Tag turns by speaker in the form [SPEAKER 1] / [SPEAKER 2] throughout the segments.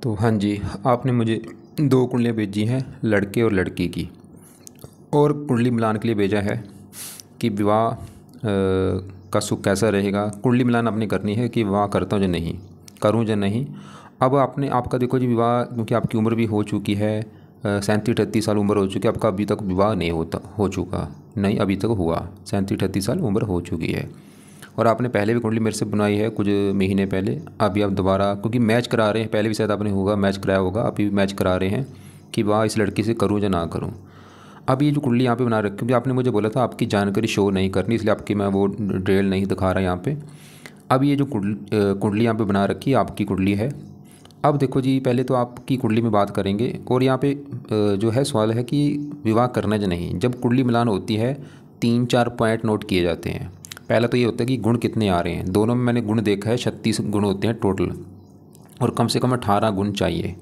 [SPEAKER 1] तो हाँ जी, आपने मुझे 2 कुंडलियाँ भेजी हैं, लड़के और लड़की की। और कुंडली मिलान के लिए भेजा है कि विवाह का सुख कैसा रहेगा। कुंडली मिलान आपने करनी है कि विवाह करता हूँ या नहीं, करूँ या नहीं। अब आपने आपका देखो जी, विवाह क्योंकि आपकी उम्र भी हो चुकी है, 37-38 साल उम्र हो चुकी है। आपका अभी तक विवाह नहीं हो चुका, नहीं अभी तक हुआ। 37-38 साल उम्र हो चुकी है और आपने पहले भी कुंडली मेरे से बनाई है कुछ महीने पहले। अभी आप दोबारा क्योंकि मैच करा रहे हैं, पहले भी शायद आपने होगा मैच कराया होगा, अभी भी मैच करा रहे हैं कि वाह इस लड़की से करूँ या ना करूँ। अब ये जो कुंडली यहाँ पे बना रखी, क्योंकि आपने मुझे बोला था आपकी जानकारी शो नहीं करनी, इसलिए आपकी मैं वो डिटेल नहीं दिखा रहा यहाँ पे। अब ये जो कुंडली यहाँ पे बना रखी है आपकी कुंडली है। अब देखो जी, पहले तो आपकी कुंडली में बात करेंगे और यहाँ पे जो है सवाल है कि विवाह करना या नहीं। जब कुंडली मिलान होती है 3-4 पॉइंट नोट किए जाते हैं। पहला तो ये होता है कि गुण कितने आ रहे हैं। दोनों में मैंने गुण देखा है, 36 गुण होते हैं टोटल और कम से कम 18 गुण चाहिए,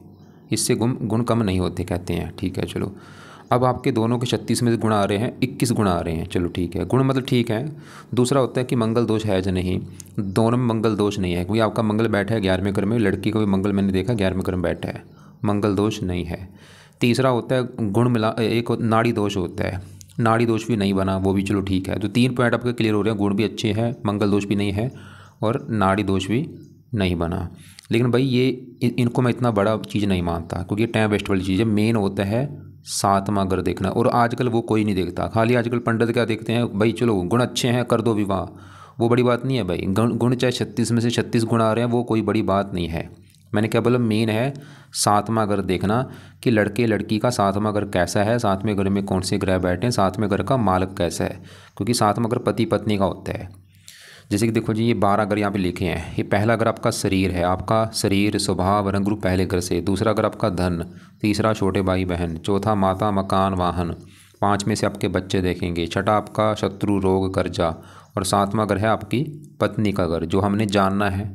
[SPEAKER 1] इससे गुण कम नहीं होते कहते हैं। ठीक है चलो, अब आपके दोनों के 36 में से गुण आ रहे हैं, 21 गुण आ रहे हैं। चलो ठीक है, गुण मतलब ठीक है। दूसरा होता है कि मंगल दोष है या नहीं। दोनों में मंगल दोष नहीं है, क्योंकि आपका मंगल बैठा है 11वें घर में, लड़की का भी मंगल मैंने देखा 11वें घर में बैठा है, मंगल दोष नहीं है। तीसरा होता है गुण मिला, एक नाड़ी दोष होता है, नाड़ी दोष भी नहीं बना, वो भी चलो ठीक है। तो 3 पॉइंट आपके क्लियर हो रहे हैं, गुण भी अच्छे हैं, मंगल दोष भी नहीं है और नाड़ी दोष भी नहीं बना। लेकिन भाई ये इनको मैं इतना बड़ा चीज़ नहीं मानता, क्योंकि टाइम वेस्ट वाली चीज़ है। मेन होता है 7वां घर देखना, और आजकल वो कोई नहीं देखता। खाली आजकल पंडित क्या देखते हैं भाई, चलो गुण अच्छे हैं कर दो विवाह, वो बड़ी बात नहीं है भाई। गुण चाहे 36 में से 36 गुण आ रहे हैं, वो कोई बड़ी बात नहीं है। मैंने क्या बोला, मेन है 7वां घर देखना कि लड़के लड़की का 7वां घर कैसा है, 7वें घर में कौन से ग्रह बैठे हैं, 7वें घर का मालक कैसा है, क्योंकि 7वां घर पति पत्नी का होता है। जैसे कि देखो जी, ये 12 घर यहाँ पे लिखे हैं। ये पहला घर आपका शरीर है, आपका शरीर स्वभाव रंग रूप पहले घर से। दूसरा घर आपका धन, तीसरा छोटे भाई बहन, चौथा माता मकान वाहन, 5 में से आपके बच्चे देखेंगे, छठा आपका शत्रु रोग कर्जा, और 7वां घर है आपकी पत्नी का घर, जो हमने जानना है।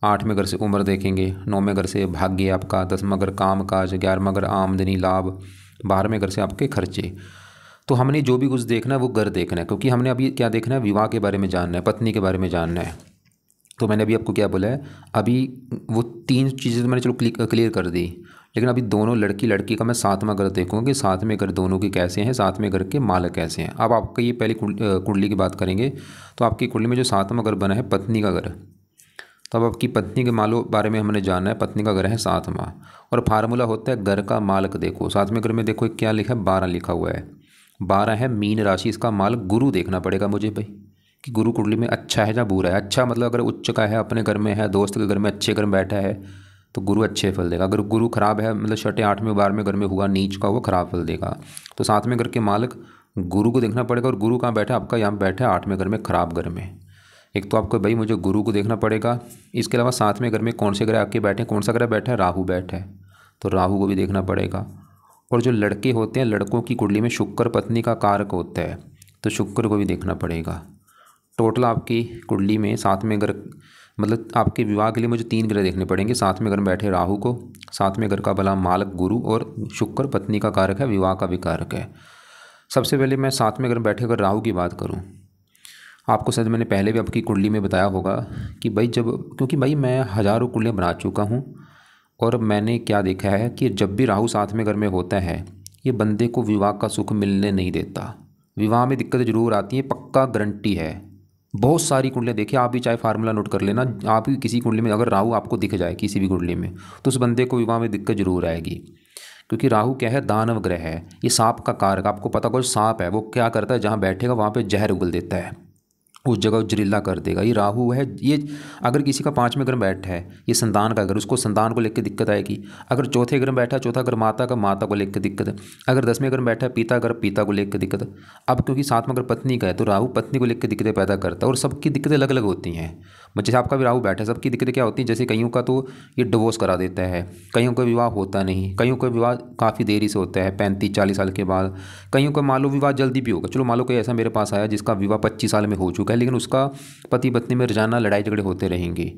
[SPEAKER 1] 8वें घर से उम्र देखेंगे, 9वें घर से भाग्य आपका, 10वां घर काम काज, 11वां घर आमदनी लाभ, 12वें घर से आपके खर्चे। तो हमने जो भी कुछ देखना है वो घर देखना है, क्योंकि हमने अभी क्या देखना है, विवाह के बारे में जानना है, पत्नी के बारे में जानना है। तो मैंने अभी आपको क्या बोला है, अभी वो 3 चीज़ें तो मैंने चलो क्लियर कर दी, लेकिन अभी दोनों लड़की लड़की का मैं 7वां घर देखूँगा कि 7वें घर दोनों के कैसे हैं, 7वें घर के मालक कैसे हैं। अब आपका ये पहली कुंडली की बात करेंगे, तो आपकी कुंडली में जो 7वां घर बना है पत्नी का घर, तो अब आपकी पत्नी के मालों बारे में हमने जानना है। पत्नी का घर है 7वां, और फार्मूला होता है घर का मालक देखो। 7वें घर में देखो क्या लिखा है, 12 लिखा हुआ है। 12 है मीन राशि, इसका मालक गुरु देखना पड़ेगा मुझे भाई, कि गुरु कुंडली में अच्छा है या बुरा है। अच्छा मतलब अगर उच्च का है, अपने घर में है, दोस्त के घर में, अच्छे घर में बैठा है, तो गुरु अच्छे फल देगा। अगर गुरु खराब है, मतलब 6ठे 8वें 12वें घर में हुआ नीच का, वो खराब फल देगा। तो 7वें घर के मालक गुरु को देखना पड़ेगा, और गुरु कहाँ बैठा है, आपका यहाँ बैठा है 8वें घर में, खराब घर में। एक तो आपको भाई मुझे गुरु को देखना पड़ेगा। इसके अलावा 7वें घर में कौन से ग्रह आपके बैठे हैं, कौन सा ग्रह बैठा है, राहु बैठा है, तो राहु को भी देखना पड़ेगा। और जो लड़के होते हैं, लड़कों की कुंडली में शुक्र पत्नी का कारक होता है, तो शुक्र को भी देखना पड़ेगा। टोटल आपकी कुंडली में 7वें घर, मतलब आपके विवाह के लिए मुझे 3 ग्रह देखने पड़ेंगे। 7वें घर में बैठे राहु को, 7वें घर का भला मालक गुरु, और शुक्र पत्नी का कारक है, विवाह का भी कारक है। सबसे पहले मैं 7वें घर में बैठे अगर राहु की बात करूँ, आपको शायद मैंने पहले भी आपकी कुंडली में बताया होगा कि भाई जब, क्योंकि भाई मैं हज़ारों कुंडलियाँ बना चुका हूँ, और मैंने क्या देखा है कि जब भी राहु 7वें घर में होता है, ये बंदे को विवाह का सुख मिलने नहीं देता। विवाह में दिक्कतें जरूर आती हैं, पक्का गारंटी है। बहुत सारी कुंडलियाँ देखिए, आप भी चाहे फार्मूला नोट कर लेना, आप भी किसी कुंडली में अगर राहु आपको दिख जाए किसी भी कुंडली में, तो उस बंदे को विवाह में दिक्कत जरूर आएगी। क्योंकि राहु क्या है, दानव ग्रह है, ये सांप का कारक। आपको पता होगा सांप है वो क्या करता है, जहाँ बैठेगा वहाँ पे जहर उगल देता है, उस जगह जहरीला कर देगा। ये राहु है। ये अगर किसी का 5वें घर में बैठा है, ये संतान का घर, उसको संतान को लेकर दिक्कत आएगी। अगर चौथे घर में बैठा है, चौथा घर माता का, माता को लेकर दिक्कत है। अगर 10वें घर में बैठा है पिता घर, पिता को लेकर दिक्कत है। अब क्योंकि 7वां घर पत्नी का है, तो राहु पत्नी को लेकर दिक्कतें पैदा करता है, और सबकी दिक्कतें अलग अलग होती हैं। जैसे आपका भी राहु बैठा है, सबकी दिक्कतें क्या होती हैं, जैसे कईयों का तो ये डिवोर्स करा देता है, कईयों का विवाह होता नहीं, कईयों का विवाह काफ़ी देरी से होता है, 35-40 साल के बाद, कईयों का मान लो विवाह जल्दी भी होगा। चलो मान लो कोई ऐसा मेरे पास आया जिसका विवाह 25 साल में हो चुका है, लेकिन उसका पति पत्नी में रोजाना लड़ाई झगड़े होते रहेंगे,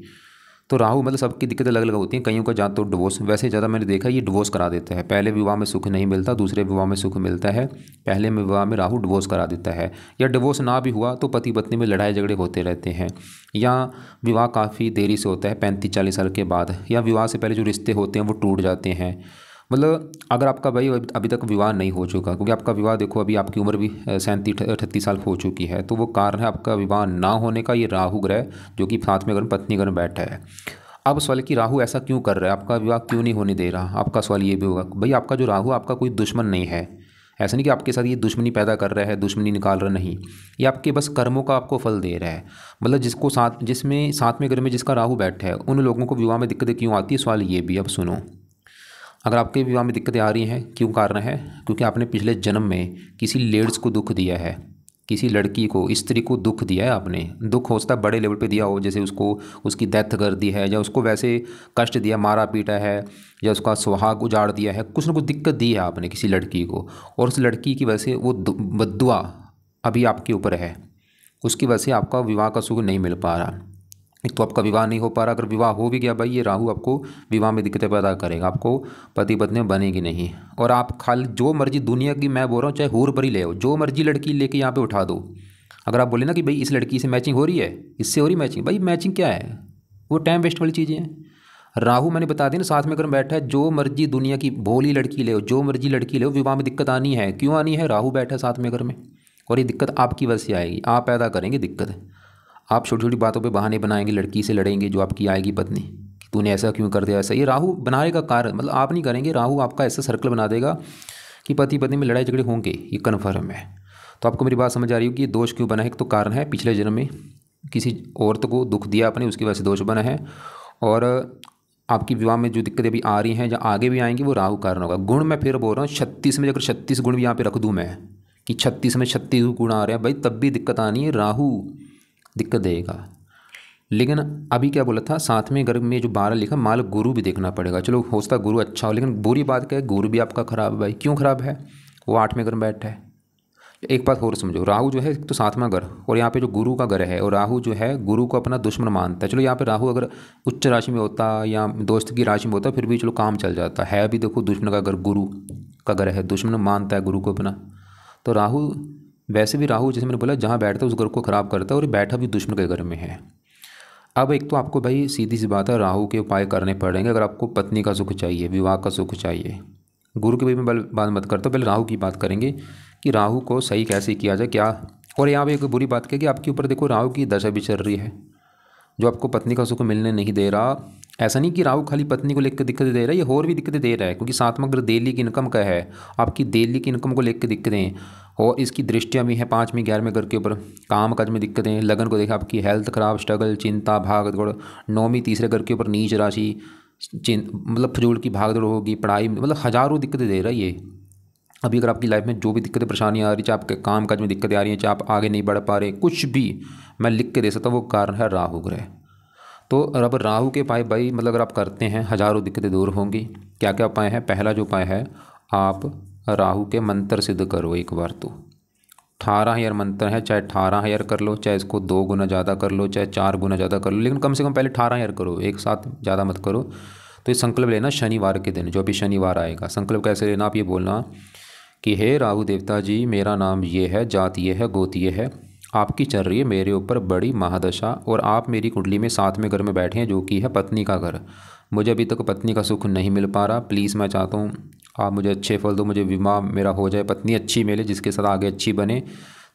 [SPEAKER 1] तो राहु मतलब सबकी दिक्कतें अलग अलग होती हैं। कईयों का या तो डिवोर्स, वैसे ज़्यादा मैंने देखा है ये डिवोर्स करा देता है। पहले विवाह में सुख नहीं मिलता, दूसरे विवाह में सुख मिलता है। पहले में विवाह में राहु डिवोर्स करा देता है, या डिवोर्स ना भी हुआ तो पति पत्नी में लड़ाई झगड़े होते रहते हैं, या विवाह काफ़ी देरी से होता है 35-40 साल के बाद, या विवाह से पहले जो रिश्ते होते हैं वो टूट जाते हैं। मतलब अगर आपका भाई अभी तक विवाह नहीं हो चुका, क्योंकि आपका विवाह देखो अभी आपकी उम्र भी 37-38 साल हो चुकी है, तो वो कारण है आपका विवाह ना होने का ये राहु ग्रह, जो कि साथ में अगर पत्नी घर में बैठा है। अब सवाल कि राहु ऐसा क्यों कर रहा है, आपका विवाह क्यों नहीं होने दे रहा। आपका सवाल ये भी होगा भाई आपका जो राहु आपका कोई दुश्मन नहीं है। ऐसा नहीं कि आपके साथ ये दुश्मनी पैदा कर रहा है, दुश्मनी निकाल रहा, नहीं, ये आपके बस कर्मों का आपको फल दे रहा है। मतलब जिसमें साथ में घर में जिसका राहु बैठा है उन लोगों को विवाह में दिक्कतें क्यों आती है, सवाल ये भी। अब सुनो, अगर आपके विवाह में दिक्कतें आ रही हैं, क्यों कारण है, क्योंकि आपने पिछले जन्म में किसी लेडीज़ को दुख दिया है, किसी लड़की को, स्त्री को दुख दिया है आपने। दुख हो सकता है बड़े लेवल पे दिया हो, जैसे उसकी डेथ कर दी है, या उसको वैसे कष्ट दिया, मारा पीटा है, या उसका सुहाग उजाड़ दिया है, कुछ ना कुछ दिक्कत दी है आपने किसी लड़की को, और उस लड़की की वजह से वो बद्दुआ अभी आपके ऊपर है, उसकी वजह से आपका विवाह का सुख नहीं मिल पा रहा। एक तो आपका विवाह नहीं हो पा रहा, अगर विवाह हो भी गया भाई ये राहु आपको विवाह में दिक्कतें पैदा करेगा, आपको पति पत्नी बनेगी नहीं। और आप खाली जो मर्जी दुनिया की, मैं बोल रहा हूँ चाहे हूर पर ही ले आओ, जो मर्जी लड़की लेके यहाँ पे उठा दो, अगर आप बोले ना कि भाई इस लड़की से मैचिंग हो रही है, इससे हो रही मैचिंग, भाई मैचिंग क्या है, वो टाइम वेस्ट वाली चीज़ें हैं। राहु मैंने बता दी ना साथ में अगर बैठा है, जो मर्जी दुनिया की भोली लड़की ले, जो मर्जी लड़की ले, विवाह में दिक्कत आनी है। क्यों आनी है, राहु बैठा है साथ में घर में, और ये दिक्कत आपकी वजह से आएगी, आप पैदा करेंगे दिक्कत। आप छोटी छोटी बातों पे बहाने बनाएंगे, लड़की से लड़ेंगे जो आपकी आएगी पत्नी, कि तूने ऐसा क्यों कर दिया, ऐसा। ये राहु बनाने का कारण, मतलब आप नहीं करेंगे, राहु आपका ऐसा सर्कल बना देगा कि पति पत्नी में लड़ाई झगड़े होंगे, ये कन्फर्म है। तो आपको मेरी बात समझ आ रही होगी, ये दोष क्यों बना है। एक तो कारण है पिछले जन्म में किसी औरत को दुख दिया आपने, उसकी वजह से दोष बना है। और आपकी विवाह में जो दिक्कतें भी आ रही हैं या आगे भी आएंगी वो राहु कारण होगा। गुण मैं फिर बोल रहा हूँ 36 में, अगर 36 गुण भी यहाँ पे रख दूँ मैं कि 36 में 36 गुण आ रहे हैं भाई, तब भी दिक्कत आनी है, राहु दिक्कत देगा। लेकिन अभी क्या बोला था, साथ में घर में जो 12 लिखा, माल गुरु भी देखना पड़ेगा। चलो हो सकता गुरु अच्छा हो, लेकिन बुरी बात क्या है, गुरु भी आपका खराब है भाई। क्यों खराब है, वो 8 में घर बैठा है। एक बात और समझो, राहु जो है तो 7वां घर, और यहाँ पे जो गुरु का घर है, और राहु जो है गुरु को अपना दुश्मन मानता है। चलो यहाँ पे राहु अगर उच्च राशि में होता या दोस्त की राशि में होता फिर भी चलो काम चल जाता है। अभी देखो दुश्मन का घर, गुरु का घर है, दुश्मन मानता है गुरु को अपना। तो राहु, वैसे भी राहु जैसे मैंने बोला जहाँ बैठता है उस घर को ख़राब करता है, और बैठा भी दुश्मन के घर में है। अब एक तो आपको भाई सीधी सी बात है, राहु के उपाय करने पड़ेंगे अगर आपको पत्नी का सुख चाहिए, विवाह का सुख चाहिए। गुरु के भी मैं बात मत करता, पहले राहु की बात करेंगे कि राहु को सही कैसे किया जाए, क्या। और यहाँ पे एक बुरी बात क्या कि आपके ऊपर देखो राहु की दशा भी चल रही है, जो आपको पत्नी का सुख मिलने नहीं दे रहा। ऐसा नहीं कि राहु खाली पत्नी को लेकर दिक्कतें दे रहा है, ये और भी दिक्कतें दे रहा है, क्योंकि सातवां ग्रह डेली की इनकम का है, आपकी डेली की इनकम को लेकर दिक्कतें, और इसकी दृष्टियाँ भी हैं 5वीं 11वें घर के ऊपर। काम काज में दिक्कतें, लगन को देखा आपकी हेल्थ खराब, स्ट्रगल, चिंता, भाग दौड़। 9वीं तीसरे घर के ऊपर नीच राशि, मतलब फजूल की भाग दौड़ होगी, पढ़ाई, मतलब हज़ारों दिक्कतें दे रहा है ये। अभी अगर आपकी लाइफ में जो भी दिक्कतें परेशानियाँ आ रही, चाहे आपके काम काज में दिक्कतें आ रही हैं, चाहे आप आगे नहीं बढ़ पा रहे, कुछ भी मैं लिख के दे सकता हूँ, वो कारण है राहु ग्रह। तो अब राहु के उपाय भाई, मतलब अगर आप करते हैं हज़ारों दिक्कतें दूर होंगी। क्या क्या उपाय है, पहला जो उपाय है, आप राहु के मंत्र सिद्ध करो एक बार। तो 18,000 मंत्र है, चाहे 18,000 कर लो, चाहे इसको 2 गुना ज़्यादा कर लो, चाहे 4 गुना ज़्यादा कर लो, लेकिन कम से कम पहले 18,000 करो, एक साथ ज़्यादा मत करो। तो ये संकल्प लेना शनिवार के दिन, जो भी शनिवार आएगा। संकल्प कैसे लेना, आप ये बोलना कि हे राहु देवता जी, मेरा नाम ये है, जात ये है, गोत ये है, आपकी चल रही है मेरे ऊपर बड़ी महादशा, और आप मेरी कुंडली में 7वें घर में बैठे हैं, जो कि है पत्नी का घर। मुझे अभी तक पत्नी का सुख नहीं मिल पा रहा, प्लीज़ मैं चाहता हूँ आप मुझे अच्छे फल दो, मुझे विवाह मेरा हो जाए, पत्नी अच्छी मिले जिसके साथ आगे अच्छी बने।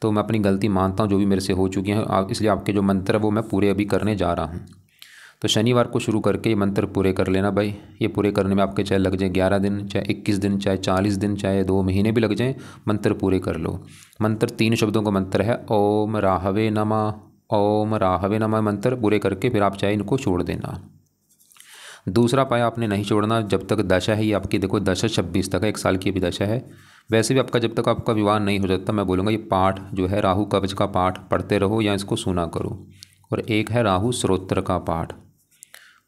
[SPEAKER 1] तो मैं अपनी गलती मानता हूँ जो भी मेरे से हो चुकी हैं, इसलिए आपके जो मंत्र है वो मैं पूरे अभी करने जा रहा हूँ। तो शनिवार को शुरू करके ये मंत्र पूरे कर लेना भाई। ये पूरे करने में आपके चाहे लग जाए 11 दिन, चाहे 21 दिन, चाहे 40 दिन, चाहे 2 महीने भी लग जाएं, मंत्र पूरे कर लो। मंत्र 3 शब्दों का मंत्र है, ओम राहवे नमः, ओम राहवे नमः। मंत्र पूरे करके फिर आप चाहे इनको छोड़ देना। दूसरा पाया आपने नहीं छोड़ना जब तक दशा है, ये आपकी देखो दशा 26 तक है, 1 साल की भी दशा है। वैसे भी आपका जब तक आपका विवाह नहीं हो जाता, मैं बोलूँगा ये पाठ जो है राहु कवच का पाठ पढ़ते रहो या इसको सुना करो। और एक है राहु स्तोत्र का पाठ।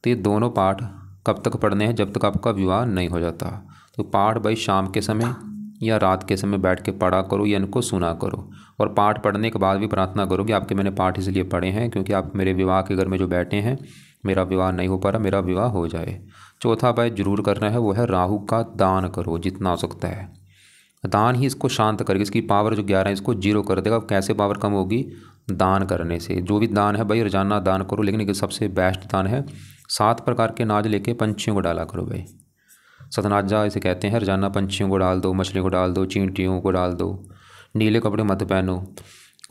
[SPEAKER 1] तो ये दोनों पाठ कब तक पढ़ने हैं, जब तक आपका विवाह नहीं हो जाता। तो पाठ भाई शाम के समय या रात के समय बैठ के पढ़ा करो या इनको सुना करो। और पाठ पढ़ने के बाद भी प्रार्थना करो कि आपके मैंने पाठ इसलिए पढ़े हैं क्योंकि आप मेरे विवाह के घर में जो बैठे हैं, मेरा विवाह नहीं हो पा रहा, मेरा विवाह हो जाए। चौथा उपाय जरूर करना है वो है राहु का दान करो जितना हो सकता है। दान ही इसको शांत करेगा, इसकी पावर जो 11 है इसको जीरो कर देगा। कैसे पावर कम होगी? दान करने से। जो भी दान है भाई रोजाना दान करो, लेकिन एक सबसे बेस्ट दान है 7 प्रकार के अनाज लेके पंछियों को डाला करो भाई। सतनाजा इसे कहते हैं। रोजाना पंछियों को डाल दो, मछलियों को डाल दो, चींटियों को डाल दो। नीले कपड़े मत पहनो।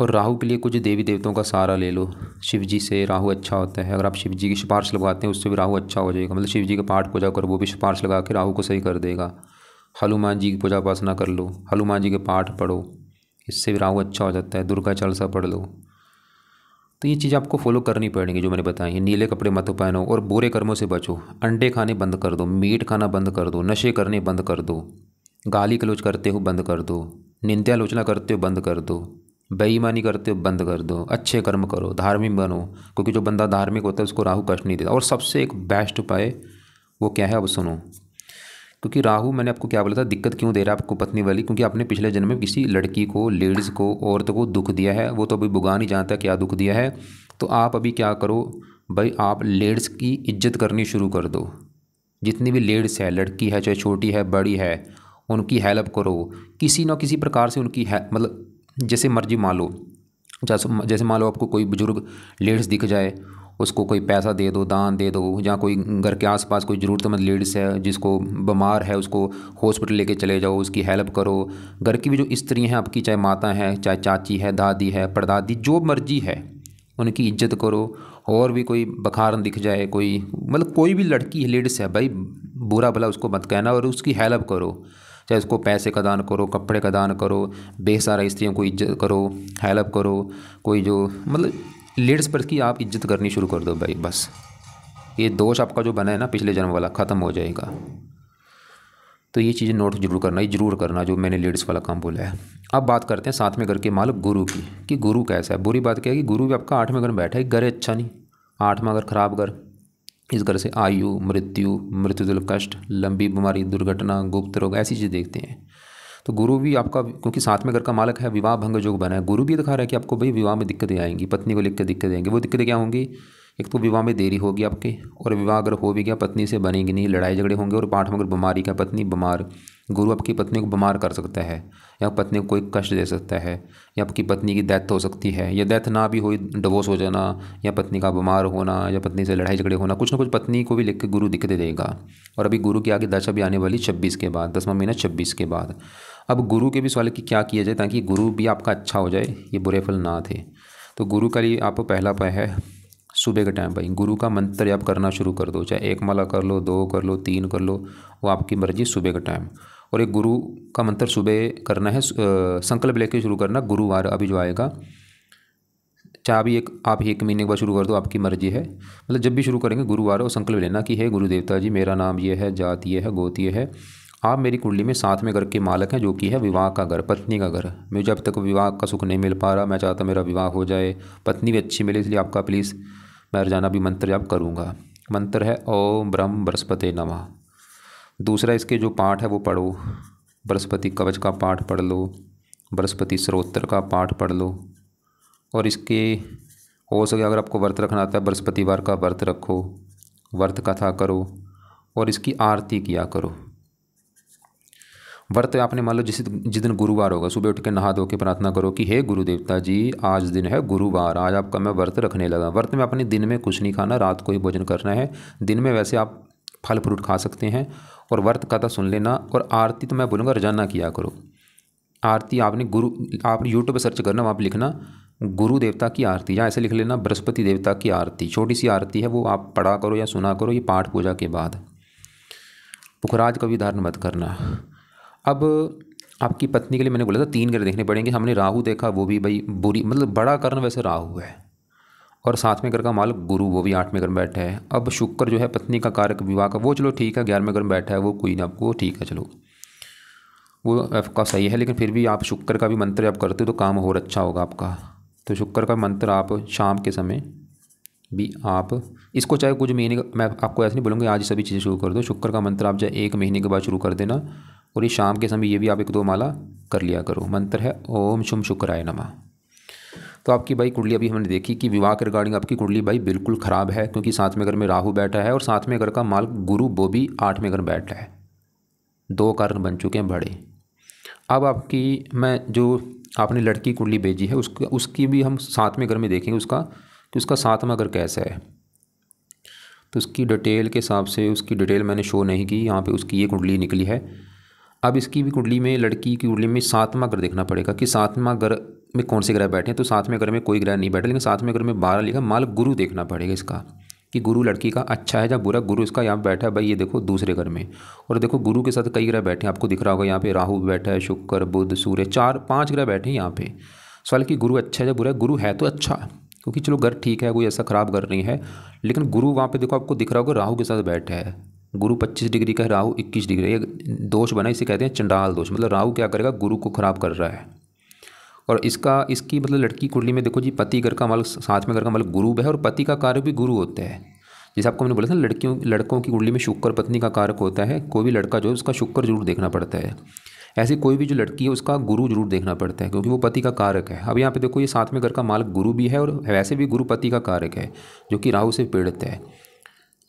[SPEAKER 1] और राहु के लिए कुछ देवी देवताओं का सहारा ले लो। शिव जी से राहु अच्छा होता है, अगर आप शिव जी की सिफारिश लगवाते हैं उससे भी राहु अच्छा हो जाएगा। मतलब शिव जी का पाठ पूजा करो, वो भी सिफारिश लगा के राहु को सही कर देगा। हनुमान जी की पूजा उपासना कर लो, हनुमान जी के पाठ पढ़ो, इससे भी राहु अच्छा हो जाता है। दुर्गा चालीसा पढ़ लो। तो ये चीज़ आपको फॉलो करनी पड़ेगी जो मैंने बताई है। नीले कपड़े मत पहनो और बुरे कर्मों से बचो। अंडे खाने बंद कर दो, मीट खाना बंद कर दो, नशे करने बंद कर दो, गाली गलौज करते हो बंद कर दो, निंदालोचना करते हो बंद कर दो, बेईमानी करते हो बंद कर दो। अच्छे कर्म करो, धार्मिक बनो, क्योंकि जो बंदा धार्मिक होता है उसको राहु कष्ट नहीं देता। और सबसे एक बेस्ट उपाय वो क्या है अब सुनो। क्योंकि राहु मैंने आपको क्या बोला था, दिक्कत क्यों दे रहा है आपको पत्नी वाली, क्योंकि आपने पिछले जन्म में किसी लड़की को, लेडीज़ को, औरत को दुख दिया है। वो तो अभी भुगा नहीं जानता क्या दुख दिया है। तो आप अभी क्या करो भाई, आप लेडीज़ की इज्जत करनी शुरू कर दो। जितनी भी लेडीज़ है, लड़की है चाहे छोटी है बड़ी है, उनकी हेल्प करो किसी न किसी प्रकार से। उनकी है मतलब जैसे मर्जी मान लो, जैसे मान लो आपको कोई बुजुर्ग लेडीज़ दिख जाए, उसको कोई पैसा दे दो, दान दे दो। या कोई घर के आसपास कोई ज़रूरतमंद लेडीज़ है जिसको बीमार है, उसको हॉस्पिटल लेके चले जाओ, उसकी हेल्प करो। घर की भी जो स्त्री हैं आपकी, चाहे माता है, चाहे चाची है, दादी है, परदादी, जो मर्जी है, उनकी इज्जत करो। और भी कोई बखारन दिख जाए, कोई मतलब कोई भी लड़की लेडीज़ है भाई, बुरा भला उसको मत कहना और उसकी हेल्प करो। चाहे उसको पैसे का दान करो, कपड़े का दान करो, बेसहारा स्त्रियों को इज्जत करो, हेल्प करो। कोई जो मतलब लेडीज़ पर की आप इज्जत करनी शुरू कर दो भाई। बस ये दोष आपका जो बना है ना पिछले जन्म वाला, ख़त्म हो जाएगा। तो ये चीज़ें नोट जरूर करना, ये जरूर करना जो मैंने लेडीज़ वाला काम बोला है। अब बात करते हैं साथ में घर के मालिक गुरु की, कि गुरु कैसा है। बुरी बात क्या है कि गुरु भी आपका 8वें घर में बैठा है, घर है अच्छा नहीं। 8वां घर खराब घर, इस घर से आयु, मृत्यु, मृत्युजल कष्ट, लंबी बीमारी, दुर्घटना, गुप्त रोग, ऐसी चीज़ देखते हैं। तो गुरु भी आपका, क्योंकि 7वें घर का मालिक है, विवाह भंग योग बना है। गुरु भी दिखा रहा है कि आपको भाई विवाह में दिक्कतें आएंगी, पत्नी को लेकर दिक्कतें आएंगी। वो दिक्कतें क्या होंगी? एक तो विवाह में देरी होगी आपके, और विवाह अगर हो भी गया पत्नी से बनेगी नहीं, लड़ाई झगड़े होंगे। और 8वां घर बीमारी का, पत्नी बीमार, गुरु आपकी पत्नी को बीमार कर सकता है, या पत्नी को कोई कष्ट दे सकता है, या आपकी पत्नी की डेथ हो सकती है, या डेथ ना भी हो, डिवोर्स हो जाना, या पत्नी का बीमार होना, या पत्नी से लड़ाई झगड़े होना, कुछ ना कुछ पत्नी को भी लेकर गुरु दिक्कतें देगा। और अभी गुरु की आगे दशा भी आने वाली 26 के बाद, 10वां महीना 26 के बाद। अब गुरु के भी सवाल की क्या किया जाए ताकि गुरु भी आपका अच्छा हो जाए, ये बुरे फल ना थे। तो गुरु का लिए आपको पहला उपाय है सुबह के टाइम भाई गुरु का मंत्र जाप करना शुरू कर दो। चाहे 1 माला कर लो, 2 कर लो, 3 कर लो, वो आपकी मर्जी, सुबह का टाइम। और एक गुरु का मंत्र सुबह करना है, संकल्प लेके शुरू करना। गुरुवार अभी जो आएगा, चाहे अभी आप 1 महीने के बाद शुरू कर दो, आपकी मर्जी है। मतलब जब भी शुरू करेंगे गुरुवार, और संकल्प लेना कि हे गुरु देवता जी, मेरा नाम ये है, जात ये है, गोत ये है, आप मेरी कुंडली में 7वें घर के मालक हैं, जो कि है विवाह का घर, पत्नी का घर। मुझे अब तक विवाह का सुख नहीं मिल पा रहा, मैं चाहता मेरा विवाह हो जाए, पत्नी भी अच्छी मिले, इसलिए आपका प्लीज़ मैं रोजाना भी मंत्र जाप करूँगा। मंत्र है ओम ब्रह्म बृहस्पति नमः। दूसरा इसके जो पाठ है वो पढ़ो, बृहस्पति कवच का पाठ पढ़ लो, बृहस्पति स्तोत्र का पाठ पढ़ लो। और इसके हो सके अगर आपको व्रत रखना आता है, बृहस्पतिवार का व्रत रखो, व्रत कथा करो, और इसकी आरती किया करो। व्रत आपने मान लो जिस दिन गुरुवार होगा, सुबह उठ के नहा धो के प्रार्थना करो कि हे गुरु देवता जी, आज दिन है गुरुवार, आज आपका मैं व्रत रखने लगा। व्रत में अपने दिन में कुछ नहीं खाना, रात को ही भोजन करना है। दिन में वैसे आप फल फ्रूट खा सकते हैं, और व्रत कथा सुन लेना। और आरती तो मैं बोलूँगा रोजाना किया करो। आरती आपने आप यूट्यूब पर सर्च करना, वहाँ पर लिखना गुरु देवता की आरती, या ऐसे लिख लेना बृहस्पति देवता की आरती। छोटी सी आरती है, वो आप पढ़ा करो या सुना करो, ये पाठ पूजा के बाद। पुखराज का भी धारण मत करना। अब आपकी पत्नी के लिए मैंने बोला था 3 ग्रह देखने पड़ेंगे। हमने राहु देखा, वो भी भाई बुरी, मतलब बड़ा कारण वैसे राहु है। और 7वें घर का मालिक गुरु, वो भी 8वें घर में बैठा है। अब शुक्र जो है पत्नी का कारक विवाह का, वो चलो ठीक है 11वें घर में बैठा है, वो कोई ना, आपको ठीक है, चलो वो आपका सही है। लेकिन फिर भी आप शुक्र का भी मंत्र आप करते हो तो काम और अच्छा होगा आपका। तो शुक्र का मंत्र आप शाम के समय भी आप इसको चाहे कुछ महीने का, मैं आपको ऐसे नहीं बोलूँगा आज सभी चीज़ें शुरू कर दो। शुक्र का मंत्र आप चाहे 1 महीने के बाद शुरू कर देना, और ये शाम के समय ये भी आप 1-2 माला कर लिया करो। मंत्र है ओम शुम शुक्राय नमः। तो आपकी भाई कुंडली अभी हमने देखी कि विवाह के रिगार्डिंग आपकी कुंडली भाई बिल्कुल ख़राब है, क्योंकि 7वें घर में राहु बैठा है और 7वें घर का माल गुरु वो भी 8वें घर बैठा है। 2 कारण बन चुके हैं बड़े। अब आपकी मैं जो आपने लड़की कुंडली भेजी है उसकी भी हम 7वें घर में देखेंगे कि उसका 7वां घर कैसा है। तो उसकी डिटेल के हिसाब से, उसकी डिटेल मैंने शो नहीं की यहाँ पे, उसकी ये कुंडली निकली है। अब इसकी भी कुंडली में, लड़की की कुंडली में 7वां घर देखना पड़ेगा कि 7वां घर में कौन से ग्रह बैठे हैं। तो 7वें घर में कोई ग्रह नहीं बैठा, लेकिन 7वें घर में 12 लिखा। माल गुरु देखना पड़ेगा इसका कि गुरु लड़की का अच्छा है या बुरा। गुरु इसका यहाँ बैठा है भाई, ये देखो दूसरे घर में, और देखो गुरु के साथ कई ग्रह बैठे हैं, आपको दिख रहा होगा यहाँ पे राहु बैठा है, शुक्र बुध सूर्य, 4-5 ग्रह बैठे हैं यहाँ पे। सवाल कि गुरु अच्छा है या बुरा है। गुरु है तो अच्छा, क्योंकि चलो घर ठीक है, कोई ऐसा ख़राब घर नहीं है, लेकिन गुरु वहाँ पे देखो आपको दिख रहा होगा राहु के साथ बैठा है। गुरु 25 डिग्री का है, राहु 21 डिग्री। एक दोष बना, इसे कहते हैं चंडाल दोष। मतलब राहु क्या करेगा, गुरु को खराब कर रहा है। और इसकी मतलब लड़की कुंडली में देखो जी, पति घर का माल 7वें घर का माल गुरु है, और पति का कारक भी गुरु होता है। जैसे आपको मैंने बोला था लड़कों की कुंडली में शुक्र पत्नी का कारक होता है। कोई भी लड़का जो है उसका शुक्र जरूर देखना पड़ता है। ऐसे कोई भी जो लड़की है उसका गुरु जरूर देखना पड़ता है, क्योंकि वो पति का कारक है। अब यहाँ पे देखो ये 7वें घर का मालक गुरु भी है, और वैसे भी गुरु पति का कारक है, जो कि राहु से पीड़ित है।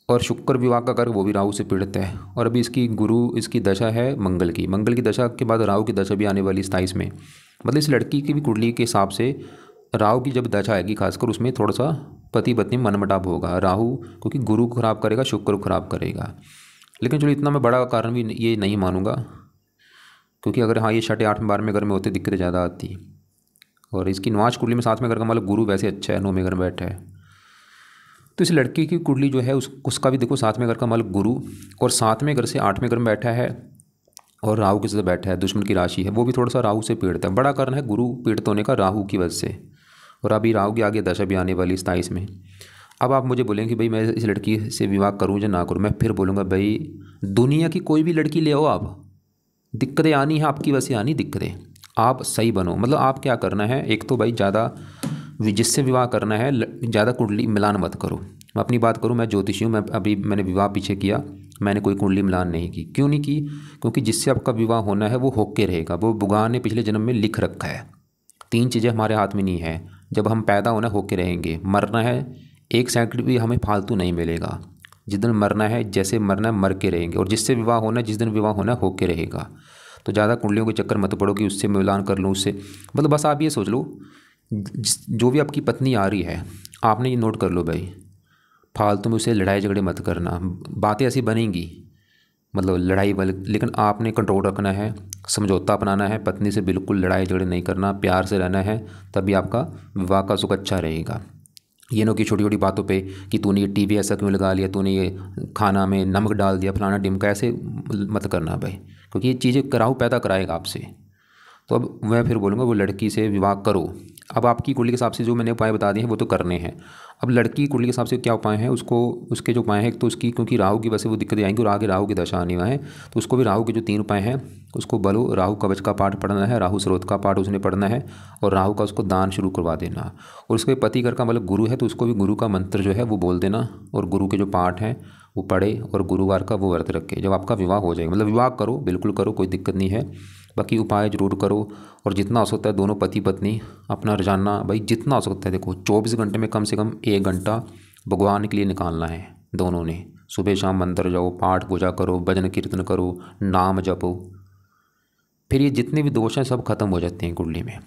[SPEAKER 1] और शुक्र विवाह का कारक वो भी राहु से पीड़ित है। और अभी इसकी दशा है मंगल की दशा के बाद राहु की दशा भी आने वाली 27 में। मतलब इस लड़की की भी कुंडली के हिसाब से राहु की जब दशा आएगी खासकर, उसमें थोड़ा सा पति पत्नी मनमुटाव होगा। राहु क्योंकि गुरु को खराब करेगा, शुक्र को खराब करेगा। लेकिन चलो इतना मैं बड़ा कारण भी ये नहीं मानूंगा, क्योंकि अगर हाँ ये 6, 8, 12वें घर में होते दिक्कतें ज़्यादा आती। और इसकी नवाज कुंडली में 7वें घर का मतलब गुरु वैसे अच्छा है, 9वें घर में बैठा है। तो इस लड़की की कुंडली जो है उसका भी देखो 7वें घर का मालक गुरु, और 7वें घर से 8वें घर में बैठा है, और राहु के साथ बैठा है। दुश्मन की राशि है, वो भी थोड़ा सा राहु से पीड़ित है। बड़ा कारण है गुरु पीड़ित होने का राहु की वजह से। और अभी राहु की आगे दशा भी आने वाली 27 में। अब आप मुझे बोलेंगे भाई मैं इस लड़की से विवाह करूँ या ना करूँ। मैं फिर बोलूँगा भाई दुनिया की कोई भी लड़की ले आओ आप, दिक्कतें आनी है आपकी वजह से आनी दिक्कतें। आप सही बनो। मतलब आप क्या करना है, एक तो भाई ज़्यादा जिससे विवाह करना है ज़्यादा कुंडली मिलान मत करो। मैं अपनी बात करूँ, मैं ज्योतिषी हूँ, मैंने विवाह पीछे किया, मैंने कोई कुंडली मिलान नहीं की। क्यों नहीं की? क्योंकि जिससे आपका विवाह होना है वो होके रहेगा। वो भगवान ने पिछले जन्म में लिख रखा है। 3 चीज़ें हमारे हाथ में नहीं है। जब हम पैदा होना होके रहेंगे, मरना है 1 सेकंड भी हमें फालतू नहीं मिलेगा। जिस दिन मरना है, जैसे मरना है मर के रहेंगे, और जिससे विवाह होना है जिस दिन विवाह होना है होके रहेगा। तो ज़्यादा कुंडलियों के चक्कर मत पड़ो कि उससे मिलान कर लूँ उससे। मतलब बस आप ये सोच लो, जो भी आपकी पत्नी आ रही है आपने ये नोट कर लो भाई, फालतू में उससे लड़ाई झगड़े मत करना। बातें ऐसी बनेंगी मतलब लड़ाई वाले, लेकिन आपने कंट्रोल रखना है, समझौता अपनाना है, पत्नी से बिल्कुल लड़ाई झगड़े नहीं करना, प्यार से रहना है, तभी आपका विवाह का सुख अच्छा रहेगा। ये नो कि छोटी छोटी बातों पे कि तूने ये टीवी ऐसा क्यों लगा लिया, तूने ये खाना में नमक डाल दिया, फलाना डिमका, ऐसे मत करना भाई, क्योंकि ये चीज़ें कराहू पैदा कराएगा आपसे। तो अब मैं फिर बोलूँगा वो लड़की से विवाह करो। अब आपकी कुंडली के हिसाब से जो मैंने उपाय बता दिए हैं वो तो करने हैं। अब लड़की की कुंडली के हिसाब से क्या उपाय हैं, उसके जो उपाय हैं, एक तो उसकी क्योंकि राहु की वजह से वो दिक्कतें आएंगी और आगे राहु की दशा आने वाला है, तो उसको भी राहु के जो 3 उपाय हैं उसको बोलो। राहु कवच का पाठ पढ़ना है, राहु स्रोत का पाठ उसने पढ़ना है, और राहु का उसको दान शुरू करवा देना। और उसके पति घर का मतलब गुरु है, तो उसको भी गुरु का मंत्र जो है वो बोल देना, और गुरु के जो पाठ हैं वो पढ़े, और गुरुवार का वो व्रत रखे। जब आपका विवाह हो जाएगा, मतलब विवाह करो, बिल्कुल करो, कोई दिक्कत नहीं है। बाकी उपाय जरूर करो, और जितना हो सकता है दोनों पति पत्नी अपना रोजाना भाई जितना हो सकता है, देखो 24 घंटे में कम से कम 1 घंटा भगवान के लिए निकालना है दोनों ने। सुबह शाम मंदिर जाओ, पाठ पूजा करो, भजन कीर्तन करो, नाम जपो, फिर ये जितने भी दोष हैं सब खत्म हो जाते हैं कुंडली में।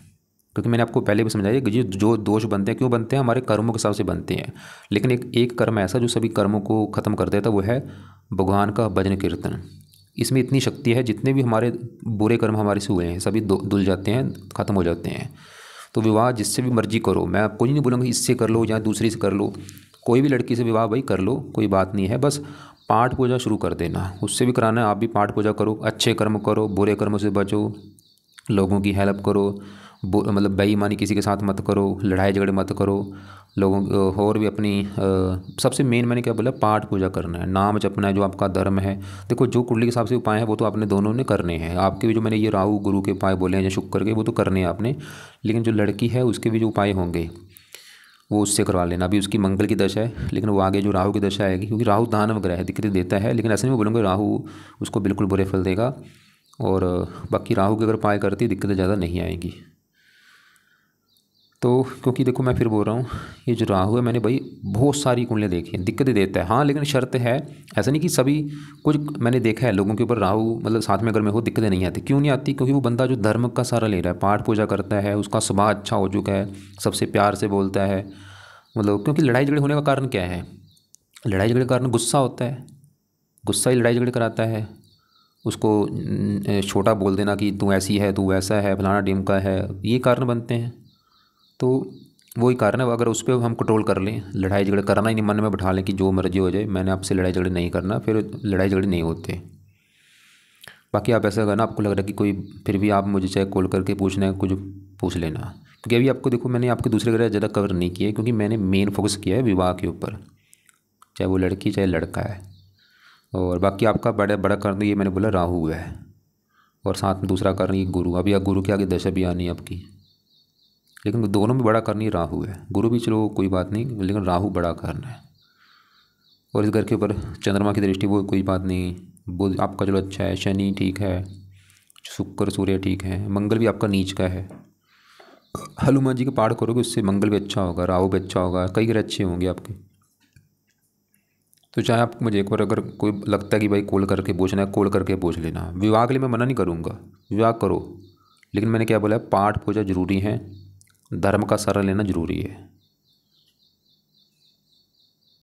[SPEAKER 1] क्योंकि मैंने आपको पहले भी समझाया कि जो दोष बनते हैं क्यों बनते हैं, हमारे कर्मों के हिसाब से बनते हैं। लेकिन एक कर्म ऐसा जो सभी कर्मों को ख़त्म कर देता है, वो है भगवान का भजन कीर्तन। इसमें इतनी शक्ति है, जितने भी हमारे बुरे कर्म हमारे से हुए हैं सभी धुल जाते हैं, ख़त्म हो जाते हैं। तो विवाह जिससे भी मर्जी करो, मैं आपको नहीं बोलूँगा इससे कर लो या दूसरी से कर लो, कोई भी लड़की से विवाह भाई कर लो, कोई बात नहीं है। बस पाठ पूजा शुरू कर देना, उससे भी कराना है, आप भी पाठ पूजा करो, अच्छे कर्म करो, बुरे कर्मों से बचो, लोगों की हेल्प करो, मतलब बेईमानी किसी के साथ मत करो, लड़ाई झगड़े मत करो लोगों। और भी अपनी सबसे मेन मैंने क्या बोला, पाठ पूजा करना है, नाम जपना है, जो आपका धर्म है। देखो जो कुंडली के हिसाब से उपाय है वो तो आपने दोनों ने करने हैं। आपके भी जो मैंने ये राहु गुरु के उपाय बोले हैं या शुक्र के, वो तो करने हैं आपने। लेकिन जो लड़की है उसके भी जो उपाय होंगे वो उससे करवा लेना। अभी उसकी मंगल की दशा है, लेकिन वो आगे जो राहु की दशा आएगी, क्योंकि राहु दान वगैरह है, दिक्कतें देता है, लेकिन ऐसे नहीं बोलूँगा राहु उसको बिल्कुल बुरे फल देगा। और बाकी राहु की अगर पाए करती दिक्कतें ज़्यादा नहीं आएंगी। तो क्योंकि देखो मैं फिर बोल रहा हूँ, ये जो राहु है मैंने भाई बहुत सारी कुंडलियाँ देखी हैं, दिक्कतें देता है हाँ, लेकिन शर्त है, ऐसा नहीं कि सभी, कुछ मैंने देखा है लोगों के ऊपर राहु मतलब साथ में अगर मैं हो दिक्कतें नहीं आती। क्यों नहीं आती? क्योंकि वो बंदा जो धर्म का सहारा ले रहा है, पाठ पूजा करता है, उसका स्वभाव अच्छा हो चुका है, सबसे प्यार से बोलता है, मतलब क्योंकि लड़ाई झगड़े होने का कारण क्या है? लड़ाई झगड़े का कारण गुस्सा होता है, गुस्सा ही लड़ाई झगड़े कराता है। उसको छोटा बोल देना कि तू ऐसी है, तू वैसा है, फलाना ढिमका है, ये कारण बनते हैं। तो वही कारण है, अगर उस पर हम कंट्रोल कर लें, लड़ाई झगड़े करना ही नहीं, मन में बैठा लें कि जो मर्जी हो जाए, मैंने आपसे लड़ाई झगड़े नहीं करना, फिर लड़ाई झगड़े नहीं होते। बाकी आप ऐसा करना, आपको लग रहा है कि कोई, फिर भी आप मुझे चाहे कॉल करके पूछना है, कुछ पूछ लेना। क्योंकि अभी आपको देखो मैंने आपके दूसरे ग्रह ज़्यादा कवर नहीं किया है, क्योंकि मैंने मेन फोकस किया है विवाह के ऊपर, चाहे वो लड़की चाहे लड़का है। और बाकी आपका बड़ा बड़ा कारण ये मैंने बोला राहु है, और साथ में दूसरा कारण ये गुरु। अभी गुरु के आगे दशा भी आनी है आपकी, लेकिन दोनों में बड़ा कारण ये राहु है। गुरु भी चलो कोई बात नहीं, लेकिन राहु बड़ा कारण है। और इस घर के ऊपर चंद्रमा की दृष्टि, वो कोई बात नहीं, बुध आपका चलो अच्छा है, शनि ठीक है, शुक्र सूर्य ठीक है, मंगल भी आपका नीच का है। हनुमान जी का पाठ करोगे उससे मंगल भी अच्छा होगा, राहु भी अच्छा होगा, कई ग्रह अच्छे होंगे आपके। तो चाहे आप मुझे एक बार अगर कोई लगता है कि भाई कॉल करके पूछना है, कॉल करके पूछ लेना। विवाह के लिए मैं मना नहीं करूँगा, विवाह करो, लेकिन मैंने क्या बोला है, पाठ पूजा जरूरी है, धर्म का सहारा लेना जरूरी है।